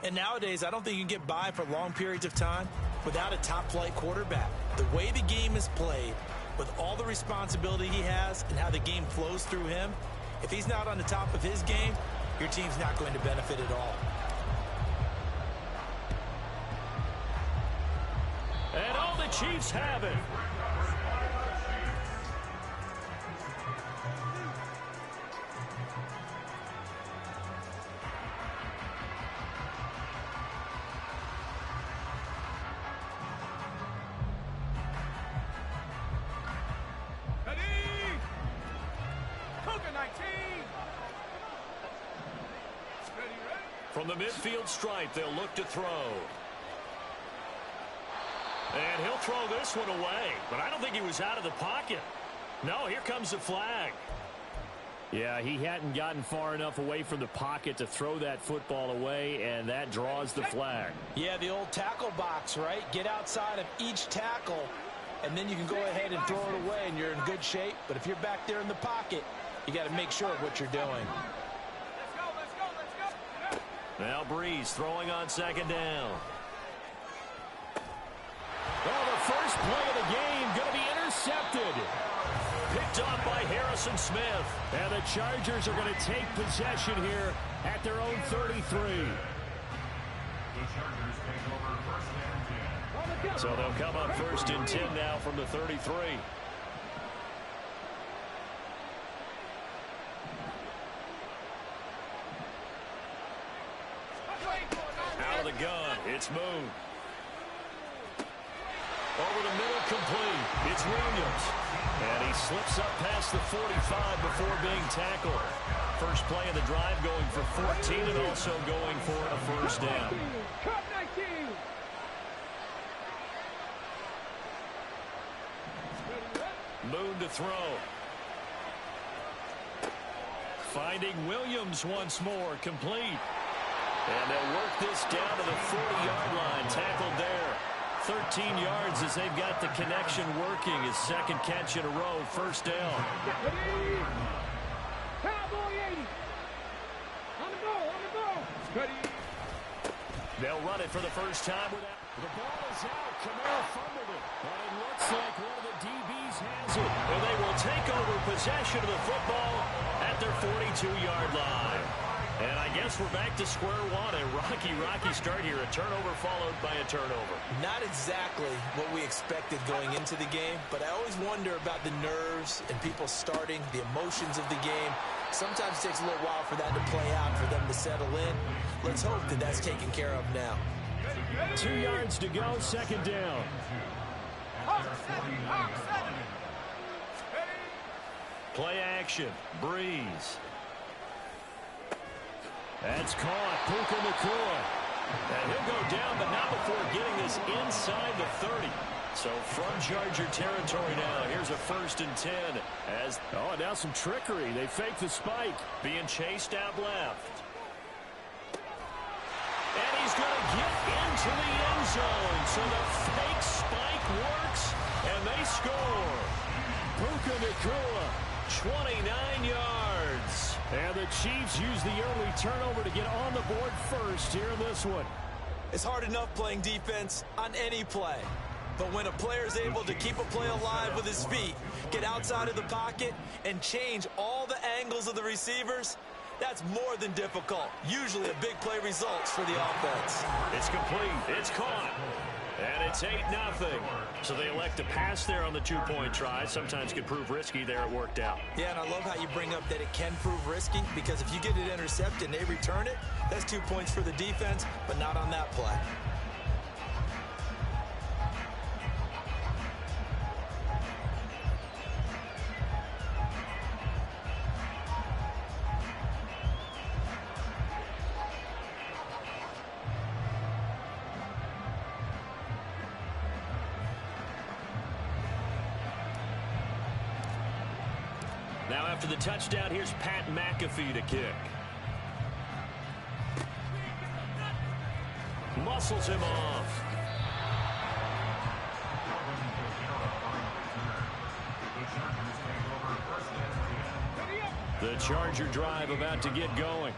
And nowadays, I don't think you can get by for long periods of time without a top-flight quarterback. The way the game is played, with all the responsibility he has and how the game flows through him, if he's not on the top of his game, your team's not going to benefit at all. And all the Chiefs have it. From the midfield stripe, they'll look to throw. And he'll throw this one away. But I don't think he was out of the pocket. No, here comes the flag. Yeah, he hadn't gotten far enough away from the pocket to throw that football away, and that draws the flag. Yeah, the old tackle box, right? Get outside of each tackle, and then you can go ahead and throw it away, and you're in good shape. But if you're back there in the pocket, you got to make sure of what you're doing. Now Breeze throwing on second down. Oh, the first play of the game going to be intercepted. Picked off by Harrison Smith. And the Chargers are going to take possession here at their own 33. So they'll come up first and 10 now from the 33. Out of the gun, it's Moon. Over the middle, complete. It's Williams. And he slips up past the 45 before being tackled. First play of the drive going for 14 and also going for a first down. Moon to throw. Finding Williams once more, complete. And they'll work this down to the 40-yard line. Tackled there. 13 yards as they've got the connection working. His second catch in a row. First down. They'll run it for the first time. The ball is out. Kamara fumbled it. And it looks like one of the DBs has it. And they will take over possession of the football at their 42-yard line. And I guess we're back to square one. A rocky start here. A turnover followed by a turnover. Not exactly what we expected going into the game, but I always wonder about the nerves and people starting, the emotions of the game. Sometimes it takes a little while for that to play out, for them to settle in. Let's hope that that's taken care of now. 2 yards to go, second down. Play action, Breeze. That's caught, Puka Nacua. And he'll go down, but not before getting this inside the 30. So from Charger territory now, here's a first and 10. Now some trickery. They fake the spike. Being chased out left. And he's going to get into the end zone. So the fake spike works, and they score. Puka Nacua, 29 yards. And the Chiefs use the early turnover to get on the board first here in this one. It's hard enough playing defense on any play. But when a player is able to keep a play alive with his feet, get outside of the pocket, and change all the angles of the receivers, that's more than difficult. Usually a big play results for the offense. It's complete. It's caught. And it's 8-0. So they elect to pass there on the two-point try. Sometimes could prove risky. There it worked out. Yeah, and I love how you bring up that it can prove risky, because if you get it intercepted and they return it, that's 2 points for the defense, but not on that play. Now after the touchdown, here's Pat McAfee to kick. Muscles him off. The Charger drive about to get going.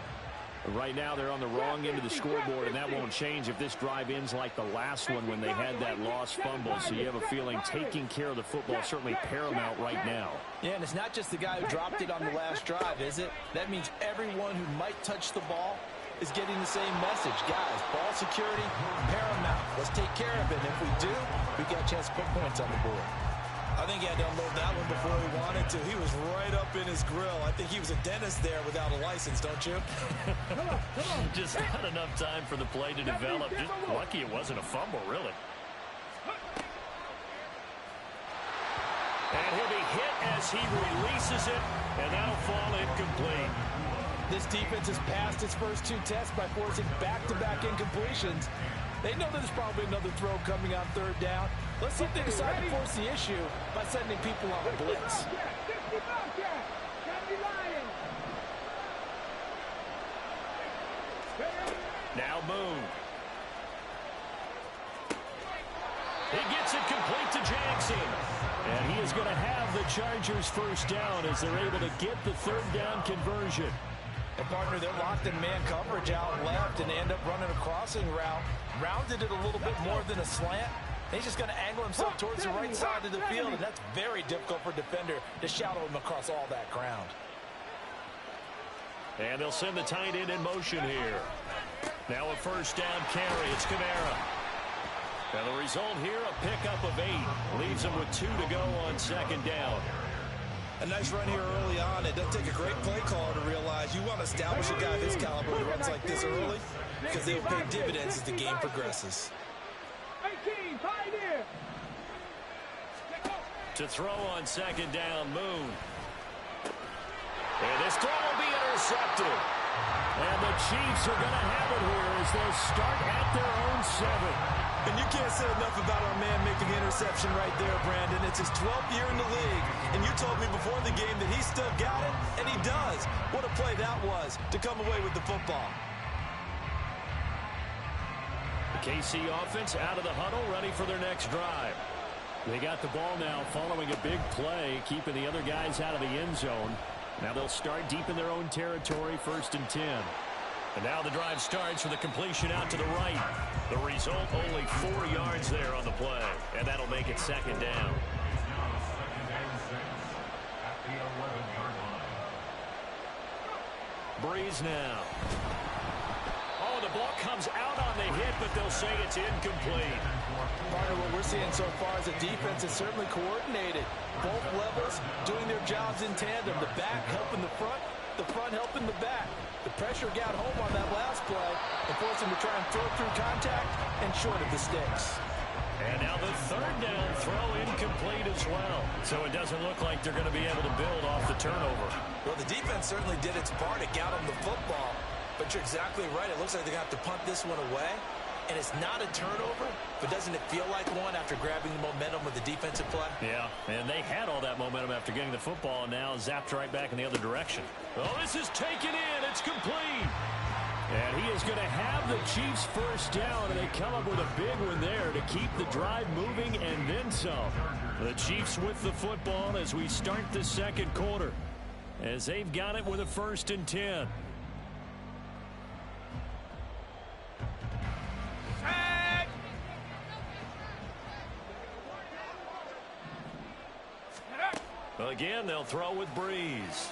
Right now they're on the wrong end of the scoreboard, and that won't change if this drive ends like the last one when they had that lost fumble. So you have a feeling taking care of the football is certainly paramount right now. Yeah, and it's not just the guy who dropped it on the last drive, is it? That means everyone who might touch the ball is getting the same message. Guys, ball security, paramount. Let's take care of it. And if we do, we got a chance to put points on the board. I think he had to unload that one before he wanted to. He was right up in his grill. I think he was a dentist there without a license, don't you? Just not enough time for the play to develop. Just lucky it wasn't a fumble, really. And he'll be hit as he releases it, and that'll fall incomplete. This defense has passed its first two tests by forcing back-to-back incompletions. They know there's probably another throw coming on third down. Let's see if they decide to force the issue by sending people on a blitz. Now Moon. He gets it complete to Jackson. And he is going to have the Chargers first down as they're able to get the third down conversion. And partner, they're locked in man coverage out left, and they end up running a crossing route. Rounded it a little bit more than a slant. He's just going to angle himself towards the right side of the field, and that's very difficult for a defender to shadow him across all that ground. And they'll send the tight end in motion here. Now a first down carry. It's Kamara. And the result here, a pickup of 8. Leaves him with 2 to go on second down. A nice run here early on. It doesn't take a great play caller to realize you want to establish a guy of his caliber who runs like this early, because they will pay dividends as the game progresses. To throw on second down, Moon. And this throw will be intercepted. And the Chiefs are going to have it here as they'll start at their own 7. And you can't say enough about our man making the interception right there, Brandon. It's his 12th year in the league, and you told me before the game that he still got it, and he does. What a play that was to come away with the football. The KC offense out of the huddle, ready for their next drive. They got the ball now following a big play, keeping the other guys out of the end zone. Now they'll start deep in their own territory, 1st and 10. And now the drive starts with a completion out to the right. The result, only 4 yards there on the play. And that'll make it second down. Breeze now. Oh, the ball comes out on the hit, but they'll say it's incomplete. Partner, what we're seeing so far is a defense is certainly coordinated. Both levels doing their jobs in tandem. The back helping the front helping the back. The pressure got home on that last play and forced him to try and throw through contact and short of the sticks. And now the third down throw incomplete as well. So it doesn't look like they're going to be able to build off the turnover. Well, the defense certainly did its part. It got them the football. But you're exactly right. It looks like they're going to have to punt this one away. And it's not a turnover, but doesn't it feel like one after grabbing the momentum with the defensive play? Yeah, and they had all that momentum after getting the football, and now zapped right back in the other direction. Oh, this is taken in. It's complete. And he is going to have the Chiefs first down, and they come up with a big one there to keep the drive moving and then some. The Chiefs with the football as we start the second quarter, as they've got it with a 1st and 10. Again, they'll throw with Breeze.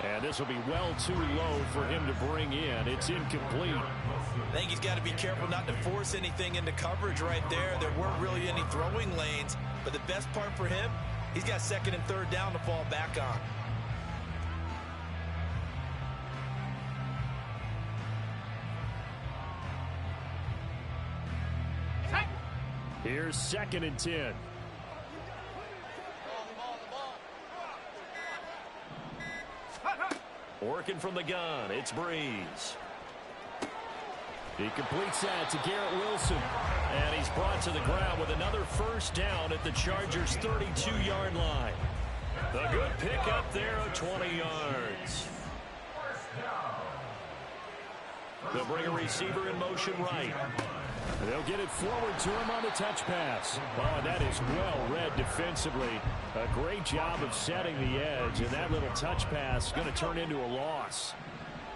And this will be well too low for him to bring in. It's incomplete. I think he's got to be careful not to force anything into coverage right there. There weren't really any throwing lanes. But the best part for him, he's got 2nd and 3rd down to fall back on. Here's 2nd and 10. Working from the gun, it's Breeze. He completes that to Garrett Wilson. And he's brought to the ground with another first down at the Chargers' 32-yard line. A good pickup there of 20 yards. They'll bring a receiver in motion right. They'll get it forward to him on the touch pass. Oh, and that is well read defensively. A great job of setting the edge, and that little touch pass is going to turn into a loss.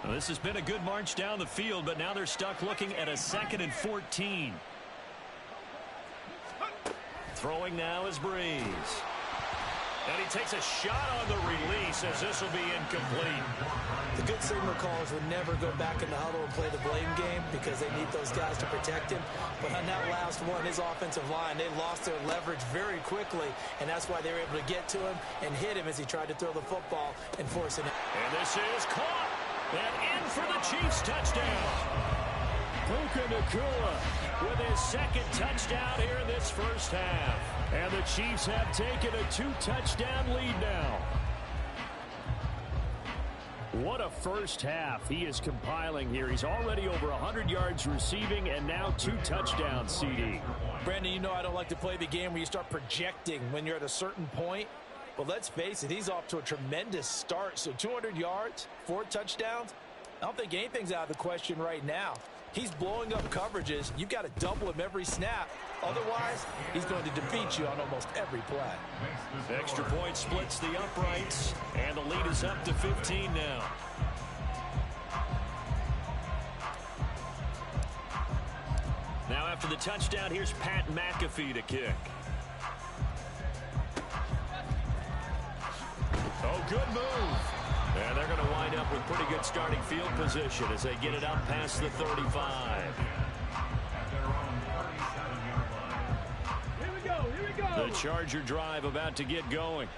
Well, this has been a good march down the field, but now they're stuck looking at a 2nd and 14. Throwing now is Breeze. And he takes a shot on the release as this will be incomplete. The good signal callers would never go back in the huddle and play the blame game because they need those guys to protect him. But on that last one, his offensive line, they lost their leverage very quickly, and that's why they were able to get to him and hit him as he tried to throw the football and force it. And this is caught. And in for the Chiefs touchdown. Puka Nacua with his 2nd touchdown here in this first half. And the Chiefs have taken a 2-touchdown lead now. What a first half he is compiling here. He's already over 100 yards receiving and now 2 touchdowns, CD. Brandon, you know I don't like to play the game where you start projecting when you're at a certain point. But let's face it, he's off to a tremendous start. So 200 yards, 4 touchdowns. I don't think anything's out of the question right now. He's blowing up coverages. You've got to double him every snap. Otherwise, he's going to defeat you on almost every play. Extra point splits the uprights, and the lead is up to 15 now. Now after the touchdown, here's Pat McAfee to kick. Oh, good move. And they're going to wind up with pretty good starting field position as they get it up past the 35. Here we go. The Charger drive about to get going.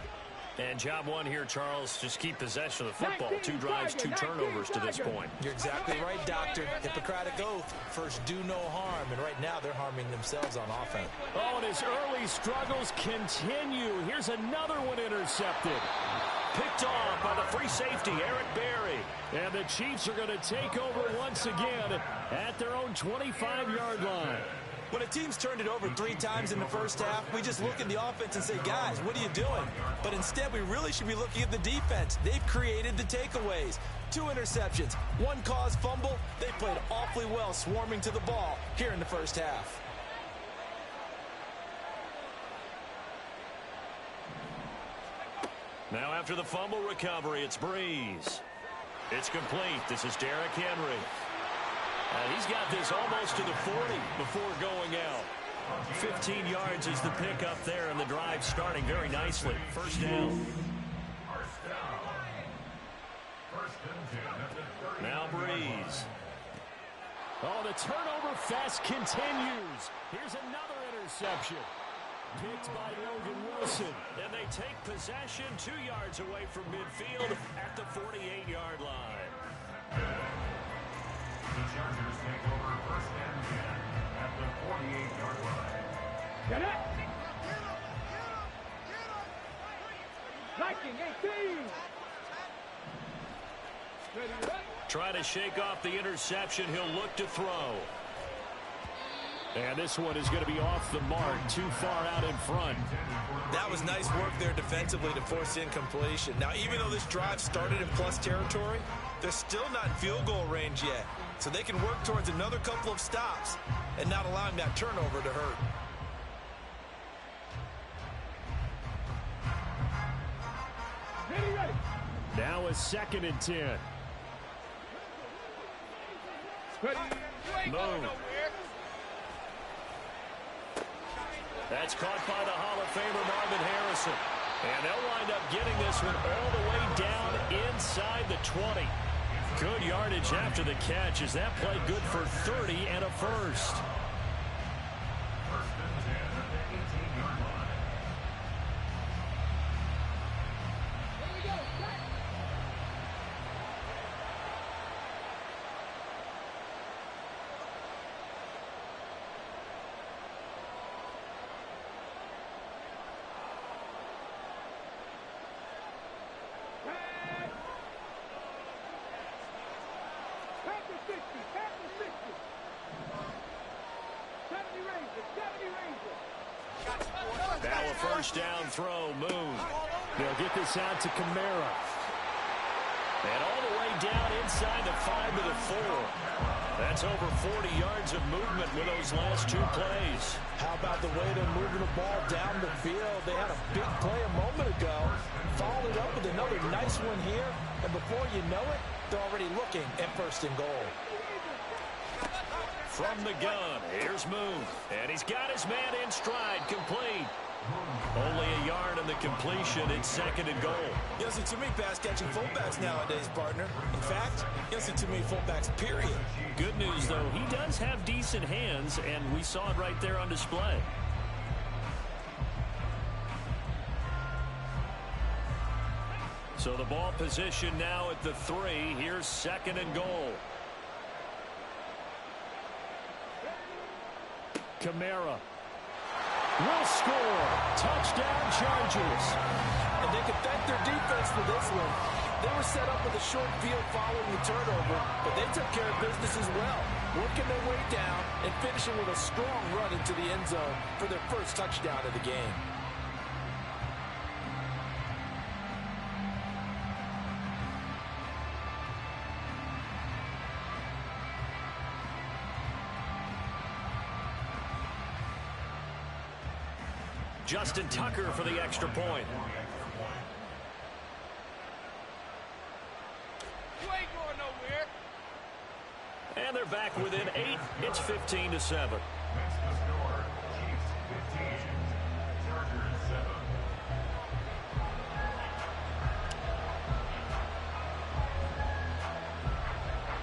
And job one here, Charles, just keep possession of the football. 2 drives, 2 turnovers to this point. You're exactly right, Doctor. Hippocratic oath. First, do no harm. And right now, they're harming themselves on offense. Oh, and his early struggles continue. Here's another one intercepted. Picked off by the free safety, Eric Berry. And the Chiefs are going to take over once again at their own 25-yard line. When a team's turned it over 3 times in the first half, we just look at the offense and say, guys, what are you doing? But instead, we really should be looking at the defense. They've created the takeaways. 2 interceptions, 1 caused fumble. They played awfully well swarming to the ball here in the first half. Now after the fumble recovery, it's Breeze. It's complete. This is Derrick Henry. And he's got this almost to the 40 before going out. 15 yards is the pickup there, and the drive starting very nicely. First down. Now Breeze. Oh, the turnover fest continues. Here's another interception. Picked by Logan Wilson. And they take possession 2 yards away from midfield at the 48-yard line. The Chargers take over 1st and 10 at the 48-yard line. Get it! Viking 18! Ready, right? Try to shake off the interception. He'll look to throw. And this one is going to be off the mark, too far out in front. That was nice work there defensively to force incompletion. Now, even though this drive started in plus territory, they're still not in field goal range yet. So they can work towards another couple of stops and not allowing that turnover to hurt. Ready. Now a 2nd and 10. Ready. Move. That's caught by the Hall of Famer Marvin Harrison. And they'll wind up getting this one all the way down inside the 20. Good yardage after the catch as that play good for 30 and a first. Now a first down throw, Moon. They'll get this out to Kamara. And all the way down inside the 5 to the 4. That's over 40 yards of movement with those last two plays. How about the way they're moving the ball down the field? They had a big play a moment ago, followed up with another nice one here, and before you know it, they're already looking at first and goal. From the gun, here's Moon, and he's got his man in stride, complete. Only a yard in the completion. It's second and goal. You don't see too many pass-catching fullbacks nowadays, partner. In fact, you don't see too many fullbacks, period. Good news, though, he does have decent hands, and we saw it right there on display. So the ball position now at the 3. Here's second and goal. Kamara will score. Touchdown, Chargers. And they can thank their defense for this one. They were set up with a short field following the turnover, but they took care of business as well, working their way down and finishing with a strong run into the end zone for their first touchdown of the game. Justin Tucker for the extra point. You ain't going nowhere. And they're back within 8. It's 15-7. Next to score, Chiefs 15, Chargers 7.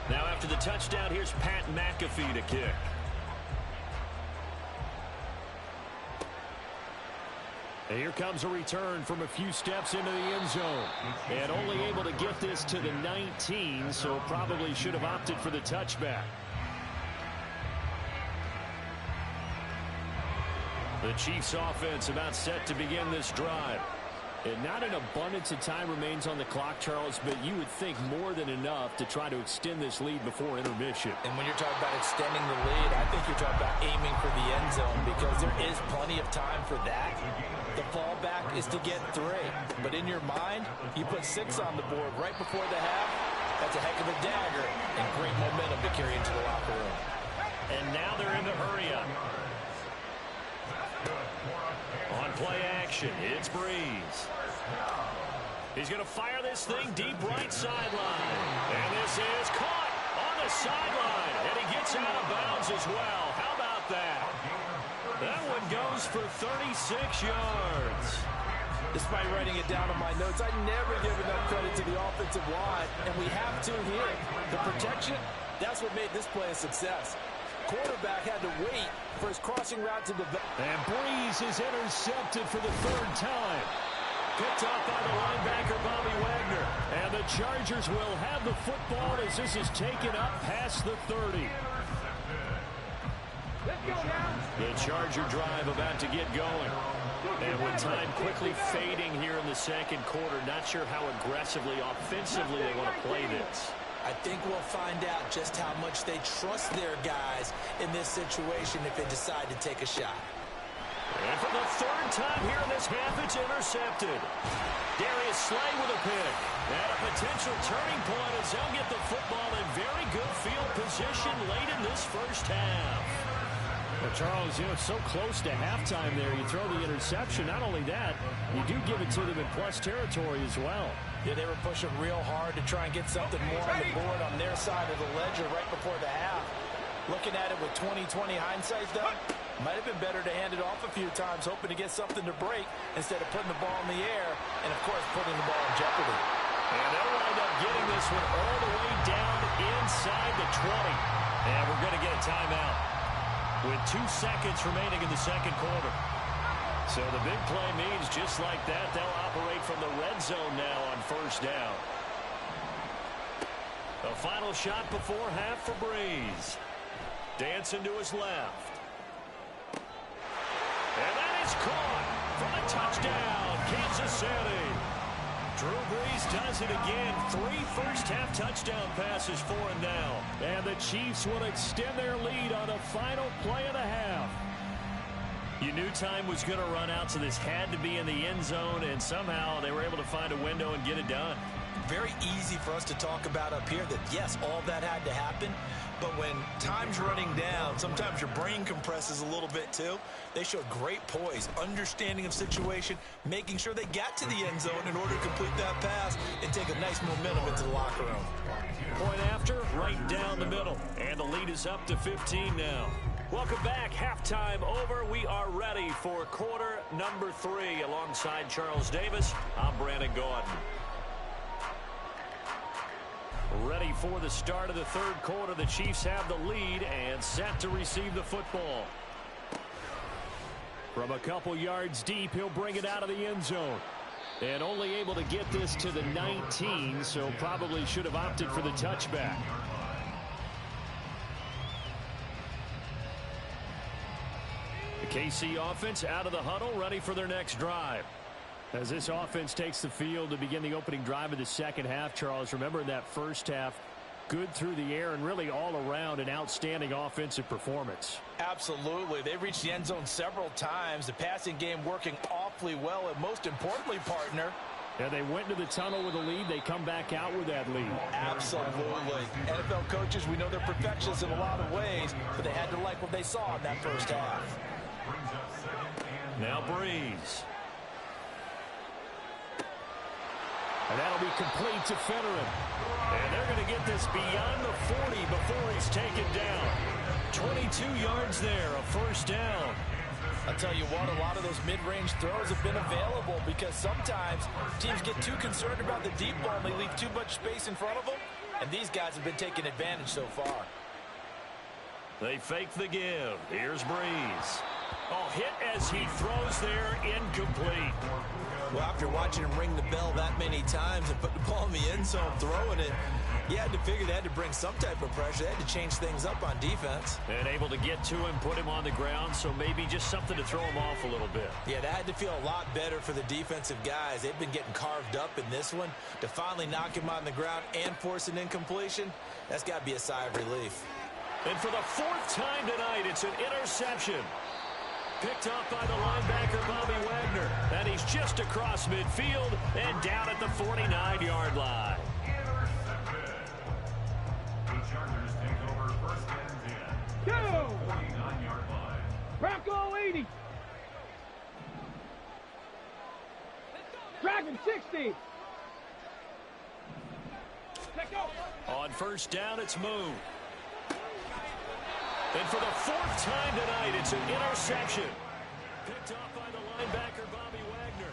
Now after the touchdown, here's Pat McAfee to kick. And here comes a return from a few steps into the end zone. And only able to get this to the 19, so probably should have opted for the touchback. The Chiefs offense about set to begin this drive. And not an abundance of time remains on the clock, Charles, but you would think more than enough to try to extend this lead before intermission. And when you're talking about extending the lead, I think you're talking about aiming for the end zone because there is plenty of time for that. The fallback is to get 3. But in your mind, you put 6 on the board right before the half. That's a heck of a dagger and great momentum to carry into the locker room. And now they're in the hurry-up. On play action, it's Breeze. He's going to fire this thing deep right sideline. And this is caught on the sideline. And he gets out of bounds as well. How about that? That one goes for 36 yards. Despite writing it down on my notes, I never give enough credit to the offensive line, and we have to here. The protection, that's what made this play a success. Quarterback had to wait for his crossing route to develop. And Breeze is intercepted for the 3rd time. Picked off by the linebacker, Bobby Wagner. And the Chargers will have the football as this is taken up past the 30. The Charger drive about to get going. And with time quickly fading here in the second quarter, not sure how aggressively, offensively they want to play this. I think we'll find out just how much they trust their guys in this situation if they decide to take a shot. And for the 3rd time here in this half, it's intercepted. Darius Slay with a pick. And a potential turning point as they'll get the football in very good field position late in this first half. Well, Charles, you know, it's so close to halftime there. You throw the interception. Not only that, you do give it to them in plus territory as well. Yeah, they were pushing real hard to try and get something more on the board on their side of the ledger right before the half. Looking at it with 20/20 hindsight, though, might have been better to hand it off a few times, hoping to get something to break instead of putting the ball in the air and, of course, putting the ball in jeopardy. And they'll wind up getting this one all the way down inside the 20. And we're going to get a timeout with 2 seconds remaining in the second quarter. So the big play means just like that, they'll operate from the red zone now on first down. A final shot before half for Breeze. Dancing to his left. And that is caught for the touchdown, Kansas City. Drew Brees does it again. 3 first-half touchdown passes for him now. And the Chiefs will extend their lead on the final play of the half. You knew time was going to run out, so this had to be in the end zone, and somehow they were able to find a window and get it done. Very easy for us to talk about up here that, yes, all that had to happen, But when time's running down, sometimes your brain compresses a little bit too. They showed great poise, understanding of situation, making sure they got to the end zone in order to complete that pass and take a nice momentum into the locker room. Point after, right down the middle. And the lead is up to 15 now. Welcome back. Halftime over. We are ready for quarter number 3. Alongside Charles Davis, I'm Brandon Gaudin. Ready for the start of the third quarter. The Chiefs have the lead and set to receive the football. From a couple yards deep, he'll bring it out of the end zone. And only able to get this to the 19, so probably should have opted for the touchback. The KC offense out of the huddle, ready for their next drive. As this offense takes the field to begin the opening drive of the second half, Charles, remember in that first half, good through the air and really all around an outstanding offensive performance. Absolutely. They reached the end zone several times. The passing game working awfully well, and most importantly, partner, yeah, they went to the tunnel with a lead. They come back out with that lead. Absolutely. NFL coaches, we know they're perfectionists in a lot of ways, but they had to like what they saw in that first half. Now Breeze. And that'll be complete to Finneran. And they're going to get this beyond the 40 before he's taken down. 22 yards there, a first down. I'll tell you what, a lot of those mid-range throws have been available because sometimes teams get too concerned about the deep ball and they leave too much space in front of them. And these guys have been taking advantage so far. They fake the give. Here's Breeze. Oh, hit as he throws there, incomplete. Well, after watching him ring the bell that many times and put the ball in the end zone, throwing it, you had to figure they had to bring some type of pressure. They had to change things up on defense. And able to get to him, put him on the ground, so maybe just something to throw him off a little bit. Yeah, that had to feel a lot better for the defensive guys. They've been getting carved up in this one. To finally knock him on the ground and force an incompletion, that's got to be a sigh of relief. And for the 4th time tonight, it's an interception. Picked up by the linebacker, Bobby Wagner. And he's just across midfield and down at the 49-yard line. The Chargers take over first and 10. 49-yard line. Bronco 80. Dragon 60. Let go. On first down, it's Moon. And for the 4th time tonight, it's an interception. Picked up by the linebacker, Bobby Wagner.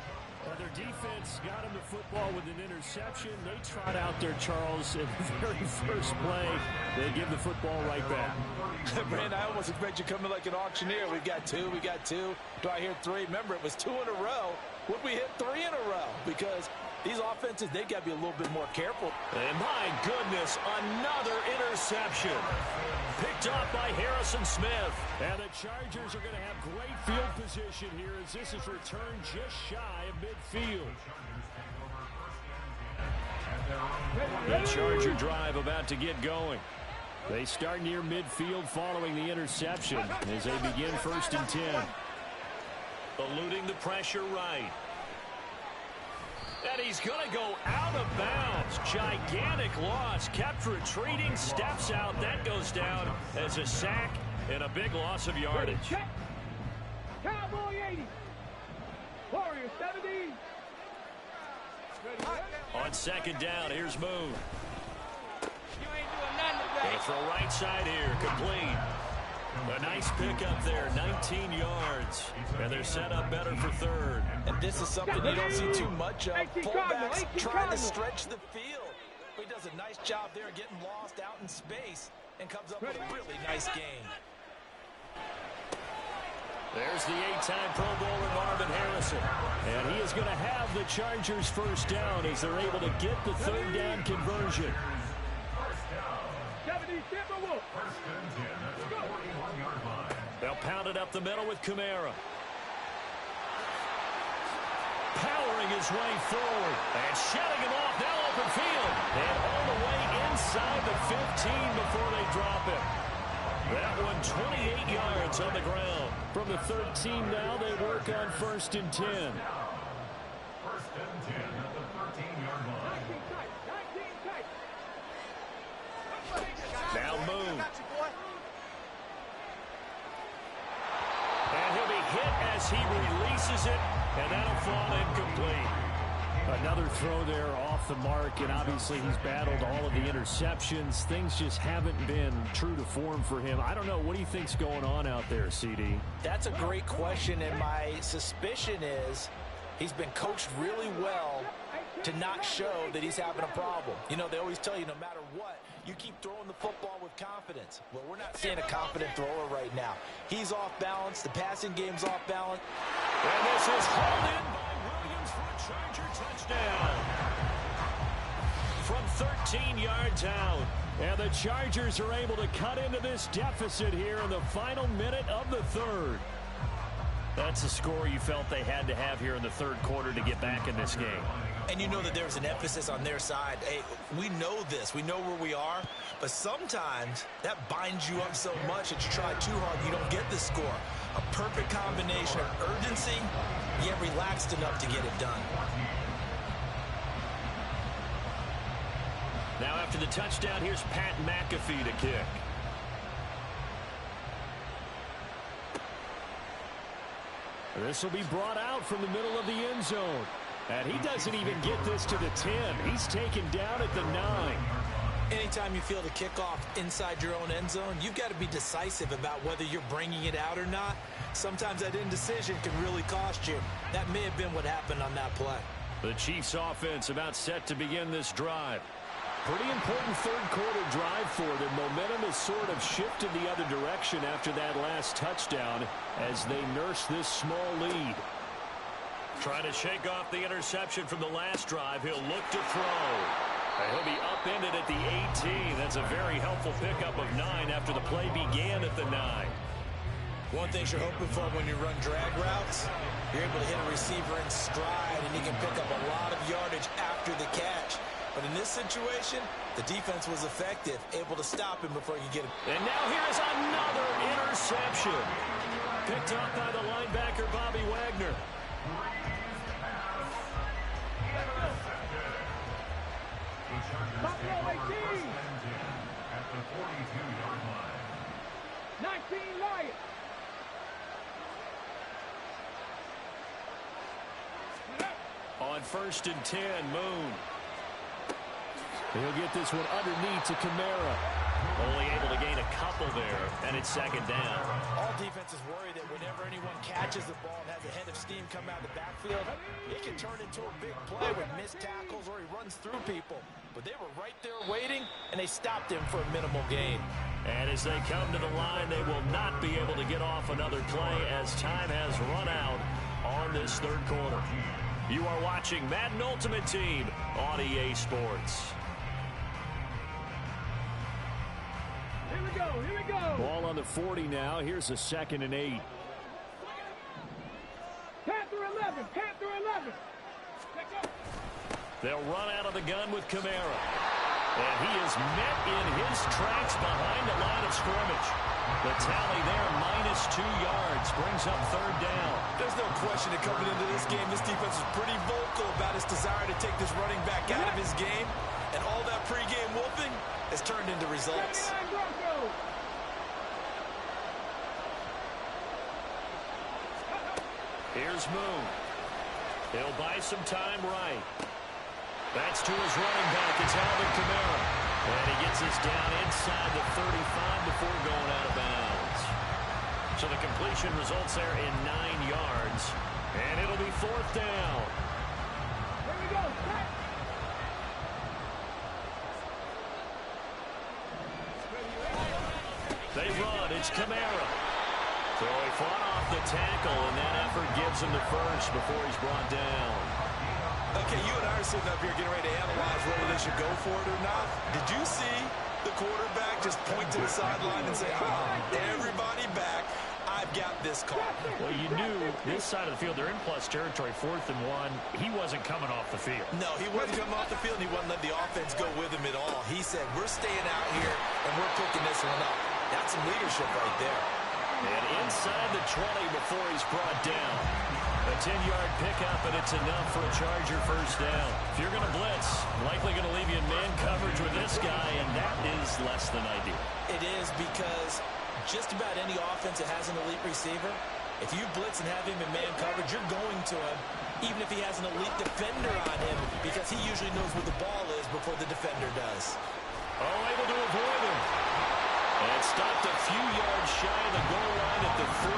Their defense got him the football with an interception. They trot out there, Charles, in the very first play. They give the football right back. Brand, I almost expect you to come in like an auctioneer. We've got two. Do I hear 3? Remember, it was 2 in a row. Would we hit 3 in a row? Because these offenses, they got to be a little bit more careful. And my goodness, another interception. Picked up by Harrison Smith. And the Chargers are going to have great field position here as this is returned just shy of midfield. The Charger drive about to get going. They start near midfield following the interception as they begin 1st and 10. Eluding the pressure right. And he's going to go out of bounds. Gigantic loss. Kept retreating. Steps out. That goes down as a sack and a big loss of yardage. Cowboy 80. Warrior 70. On 2nd down, here's Moon. You ain't doing nothing today. Gonna throw right side here. Complete. A nice pickup there, 19 yards. And they're set up better for 3rd. And this is something you don't see too much of. Fullbacks trying to stretch the field. He does a nice job there getting lost out in space and comes up with a really nice game. There's the 8-time Pro Bowler Marvin Harrison. And he is going to have the Chargers 1st down as they're able to get the 3rd down conversion. 70 Timberwolves. First and 10 at the 41-yard line. They'll pound it up the middle with Kamara. Powering his way forward. And shutting him off now open field. And all the way inside the 15 before they drop him. That one 28 yards on the ground. From the 13 now, they work on 1st and 10. First and 10 at the 13-yard line. Now Moon. as he releases it, and that'll fall incomplete. Another throw there off the mark, and obviously he's battled all of the interceptions. Things just haven't been true to form for him. I don't know. What do you think's going on out there, CD? That's a great question, and my suspicion is he's been coached really well to not show that he's having a problem. You know, they always tell you no matter what, you keep throwing the football with confidence. Well, we're not seeing a confident thrower right now. He's off balance. The passing game's off balance. And this is hauled in by Williams for a Charger touchdown. From 13 yards out. And the Chargers are able to cut into this deficit here in the final minute of the third. That's a score you felt they had to have here in the third quarter to get back in this game. And you know that there's an emphasis on their side. Hey, we know this. We know where we are. But sometimes that binds you up so much that you try too hard, you don't get the score. A perfect combination of urgency, yet relaxed enough to get it done. Now after the touchdown, here's Pat McAfee to kick. This will be brought out from the middle of the end zone. And he doesn't even get this to the 10. He's taken down at the 9. Anytime you feel the kickoff inside your own end zone, you've got to be decisive about whether you're bringing it out or not. Sometimes that indecision can really cost you. That may have been what happened on that play. The Chiefs offense about set to begin this drive. Pretty important third quarter drive for them. Momentum has sort of shifted the other direction after that last touchdown as they nurse this small lead. Trying to shake off the interception from the last drive. He'll look to throw. And he'll be upended at the 18. That's a very helpful pickup of 9 after the play began at the 9. One thing you're hoping for when you run drag routes, you're able to hit a receiver in stride, and he can pick up a lot of yardage after the catch. But in this situation, the defense was effective, able to stop him before he could get it. And now here's another interception. Picked up by the linebacker, Bobby Wagner. Buffalo 18. At the 42-yard line. 19 Lions. On 1st and 10, Moon. He'll get this one underneath to Kamara. Only able to gain a couple there, and it's 2nd down. All defenses worry that whenever anyone catches the ball and has a head of steam come out of the backfield, it can turn into a big play with missed tackles or he runs through people. But they were right there waiting, and they stopped him for a minimal gain. And as they come to the line, they will not be able to get off another play as time has run out on this third quarter. You are watching Madden Ultimate Team on EA Sports. Here we go, here we go. Ball on the 40 now. Here's a 2nd and 8. Panther 11, Panther 11. Check up. They'll run out of the gun with Kamara. And he is met in his tracks behind the line of scrimmage. The tally there, -2 yards, brings up 3rd down. There's no question that coming into this game, this defense is pretty vocal about its desire to take this running back out of his game. And all that pregame wolfing has turned into results. 79 Broncos. Here's Moon. He'll buy some time right. That's to his running back. It's Alvin Kamara. And he gets us down inside the 35 before going out of bounds. So the completion results there in 9 yards. And it'll be 4th down. Here we go. Back. They run. It's Kamara. So he fought off the tackle, and that effort gives him the first before he's brought down. Okay, you and I are sitting up here getting ready to analyze whether they should go for it or not. Did you see the quarterback just point to the sideline and say, everybody back, I've got this call? Well, you knew this side of the field, they're in plus territory, 4th and 1. He wasn't coming off the field. No, he wasn't coming off the field, and he wasn't letting the offense go with him at all. He said, we're staying out here, and we're cooking this one up. That's some leadership right there. And inside the 20 before he's brought down. A 10-yard pickup, and it's enough for a Charger first down. If you're going to blitz, likely going to leave you in man coverage with this guy, and that is less than ideal. It is because just about any offense that has an elite receiver, If you blitz and have him in man coverage, you're going to him, even if he has an elite defender on him, because he usually knows where the ball is before the defender does. Oh, able to avoid him. And stopped a few yards shy of the goal line at the 3.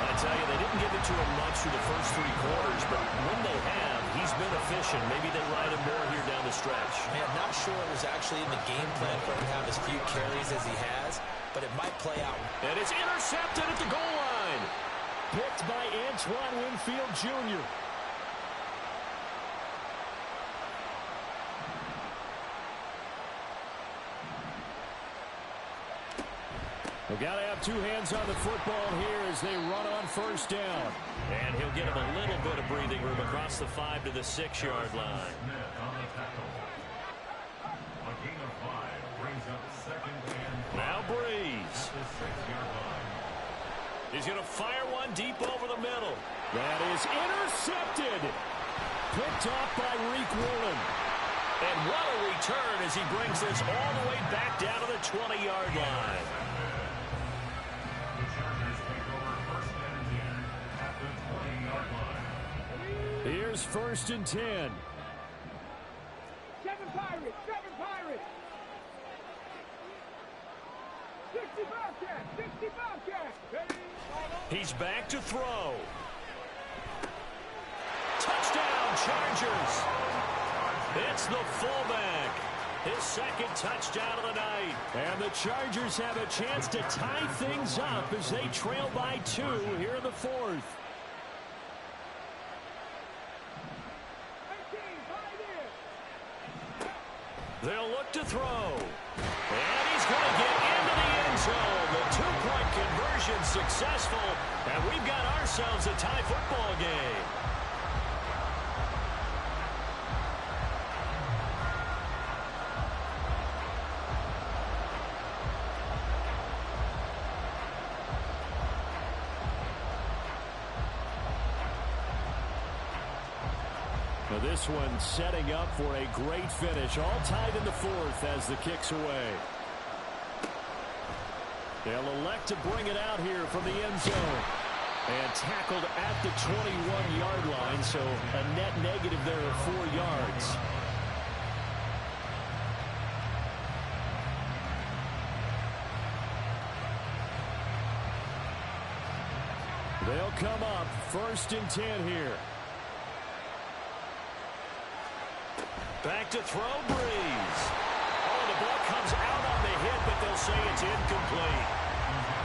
I tell you, they didn't give it to him much through the first 3 quarters, but when they have, he's been efficient. Maybe they ride him more here down the stretch. Man, not sure it was actually in the game plan for him to have as few carries as he has, but it might play out. And it's intercepted at the goal line. Picked by Antoine Winfield Jr. We've got to have 2 hands on the football here as they run on first down. And he'll get him a little bit of breathing room across the 5 to the 6-yard line. Smith on the tackle. A gain of 5 brings up 2nd and 5. Now Breeze. At the 6-yard line. He's going to fire one deep over the middle. That is intercepted. Picked off by Reek Woolen. And what a return as he brings this all the way back down to the 20-yard line. The Chargers take over 1st and 10 at the 20-yard line. Here's 1st and 10. 7 Pirates, 7 Pirates. 60 Bobcats, 60 Bobcats. He's back to throw. Touchdown, Chargers. It's the fullback. His 2nd touchdown of the night. And the Chargers have a chance to tie things up as they trail by 2 here in the 4th. 18, right in. They'll look to throw. And he's going to get into the end zone. The 2-point conversion successful. And we've got ourselves a tie football game. Now this one setting up for a great finish. All tied in the 4th as the kick's away. They'll elect to bring it out here from the end zone. And tackled at the 21-yard line, so a net negative there of 4 yards. They'll come up 1st and 10 here. Back to throw, Breeze. Oh, the ball comes out on the hit, but they'll say it's incomplete.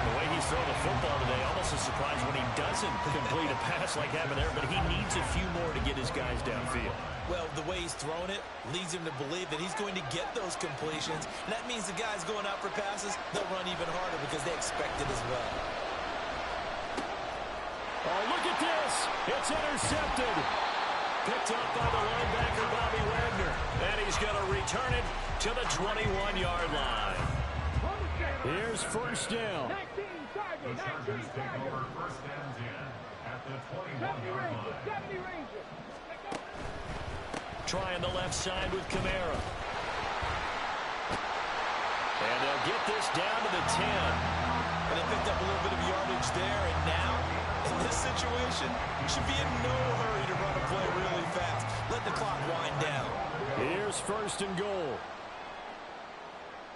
The way he's throwing the football today, almost a surprise when he doesn't complete a pass like happened there, but he needs a few more to get his guys downfield. Well, the way he's thrown it leads him to believe that he's going to get those completions. And that means the guys going out for passes, they'll run even harder because they expect it as well. Oh, look at this. It's intercepted. Picked up by the linebacker, Bobby Wagner. And he's going to return it to the 21-yard line. Here's 1st down. 19 Tigers, The Chargers 19 take Tigers. over 1st and 10 at the 70 21-yard Rangers, line. 70 Rangers. Trying the left side with Kamara. And they'll get this down to the 10. And they picked up a little bit of yardage there, and now, in this situation, you should be in no hurry to run a play really fast. Let the clock wind down. Here's 1st and goal.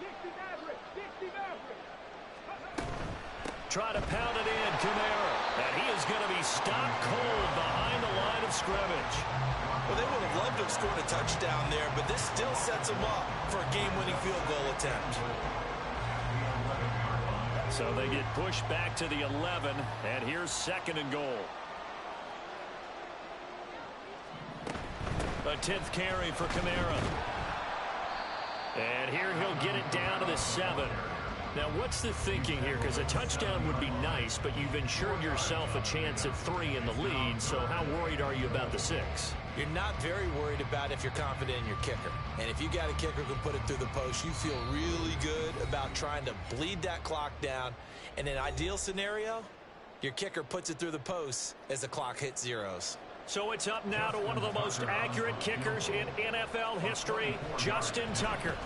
60 Mavericks, 60 Mavericks. Try to pound it in, Kamara. And he is going to be stopped cold behind the line of scrimmage. Well, they would have loved to have scored a touchdown there, but this still sets them up for a game-winning field goal attempt. So they get pushed back to the 11, and here's 2nd and goal. A 10th carry for Kamara. And here he'll get it down to the 7. Now, what's the thinking here? Because a touchdown would be nice, but you've ensured yourself a chance at 3 in the lead, so how worried are you about the 6? You're not very worried about if you're confident in your kicker. And if you got a kicker who can put it through the post, you feel really good about trying to bleed that clock down. In an ideal scenario, your kicker puts it through the post as the clock hits zeros. So it's up now to one of the most accurate kickers in NFL history, Justin Tucker.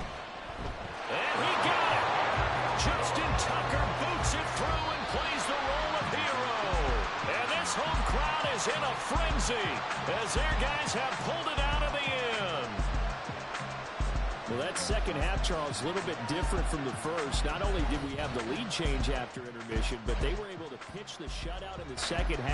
And he got it! Justin Tucker boots it through and plays the role of hero. is in a frenzy as their guys have pulled it out of the end. Well, that second half, Charles, a little bit different from the first. Not only did we have the lead change after intermission, but they were able to pitch the shutout in the second half.